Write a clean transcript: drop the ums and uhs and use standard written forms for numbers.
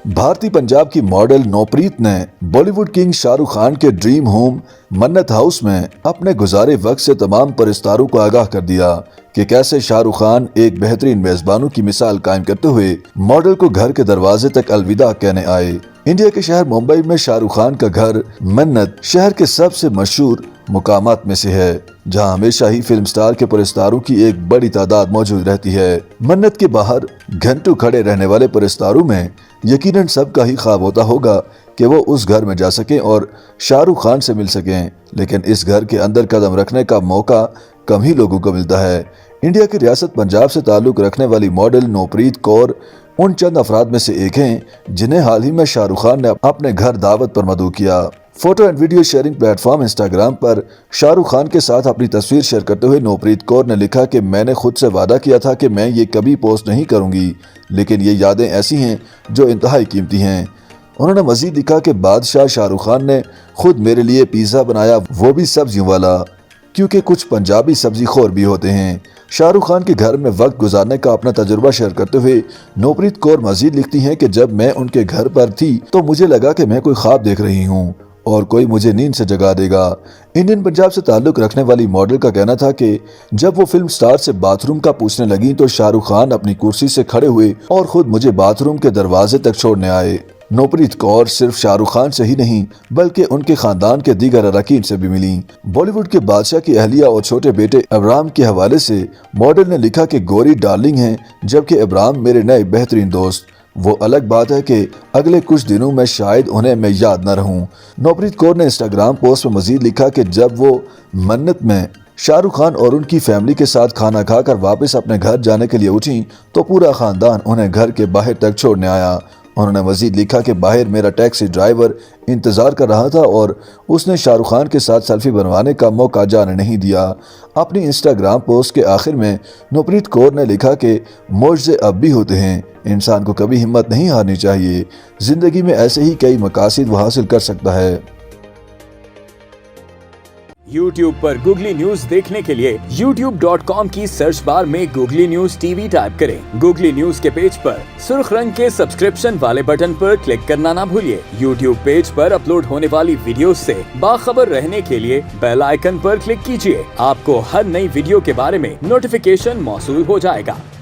भारतीय पंजाब की मॉडल नौप्रीत ने बॉलीवुड किंग शाहरुख खान के ड्रीम होम मन्नत हाउस में अपने गुजारे वक्त से तमाम परस्तारों को आगाह कर दिया कि कैसे शाहरुख खान एक बेहतरीन मेजबानों की मिसाल कायम करते हुए मॉडल को घर के दरवाजे तक अलविदा कहने आए। इंडिया के शहर मुंबई में शाहरुख खान का घर मन्नत शहर के सबसे मशहूर मुकामात में से है, जहां हमेशा ही फिल्म स्टार के परस्तारों की एक बड़ी तादाद मौजूद रहती है। मन्नत के बाहर घंटों खड़े रहने वाले परस्तारों में यकीनन सबका ही ख्वाब होता होगा कि वो उस घर में जा सकें और शाहरुख खान से मिल सकें, लेकिन इस घर के अंदर कदम रखने का मौका कम ही लोगों को मिलता है। इंडिया की रियासत पंजाब से ताल्लुक रखने वाली मॉडल नौप्रीत कौर उन चंद अफराद में से एक हैं जिन्हें हाल ही में शाहरुख खान ने अपने घर दावत पर मदऊ किया। Photo and video sharing platform Instagram पर शाहरुख खान के साथ अपनी तस्वीर शेयर करते हुए नौप्रीत कौर ने लिखा कि मैंने खुद से वादा किया था कि मैं ये कभी पोस्ट नहीं करूंगी, लेकिन ये यादें ऐसी हैं जो इंतहाई कीमती हैं। उन्होंने मजीद लिखा कि बादशाह शाहरुख खान ने खुद मेरे लिए पिज़्ज़ा बनाया, वो भी सब्जियों वाला, क्योंकि कुछ पंजाबी सब्जी खोर भी होते हैं। शाहरुख खान के घर में वक्त गुजारने का अपना तजुर्बा शेयर करते हुए नौप्रीत कौर मजीद लिखती हैं कि जब मैं उनके घर पर थी तो मुझे लगा कि मैं कोई ख्वाब देख रही हूँ और कोई मुझे नींद से जगा देगा। इंडियन पंजाब से ताल्लुक रखने वाली मॉडल का कहना था कि जब वो फिल्म स्टार से बाथरूम का पूछने लगी तो शाहरुख खान अपनी कुर्सी से खड़े हुए और खुद मुझे बाथरूम के दरवाजे तक छोड़ने आए। नौप्रीत कौर सिर्फ शाहरुख खान से ही नहीं बल्कि उनके खानदान के दीगर अरकान से भी मिली। बॉलीवुड के बादशाह की अहलिया और छोटे बेटे इब्राहिम के हवाले से मॉडल ने लिखा कि गौरी डार्लिंग हैं, जबकि इब्राहिम मेरे नए बेहतरीन दोस्त। वो अलग बात है कि अगले कुछ दिनों में शायद उन्हें मैं याद न रहूं। नौप्रीत कौर ने इंस्टाग्राम पोस्ट में मजीद लिखा कि जब वो मन्नत में शाहरुख खान और उनकी फैमिली के साथ खाना खाकर वापस अपने घर जाने के लिए उठी तो पूरा खानदान उन्हें घर के बाहर तक छोड़ने आया। उन्होंने मजीद लिखा कि बाहर मेरा टैक्सी ड्राइवर इंतजार कर रहा था और उसने शाहरुख खान के साथ सेल्फी बनवाने का मौका जाने नहीं दिया। अपनी इंस्टाग्राम पोस्ट के आखिर में नौप्रीत कौर ने लिखा कि मुआवजे अब भी होते हैं, इंसान को कभी हिम्मत नहीं हारनी चाहिए, जिंदगी में ऐसे ही कई मकासद वो हासिल कर सकता है। YouTube पर गूगली न्यूज देखने के लिए youtube.com की सर्च बार में गूगली न्यूज टीवी टाइप करें। गूगली न्यूज के पेज पर सुर्ख रंग के सब्सक्रिप्शन वाले बटन पर क्लिक करना ना भूलिए। YouTube पेज पर अपलोड होने वाली वीडियोस से बाखबर रहने के लिए बेल आइकन पर क्लिक कीजिए। आपको हर नई वीडियो के बारे में नोटिफिकेशन मौसूल हो जाएगा।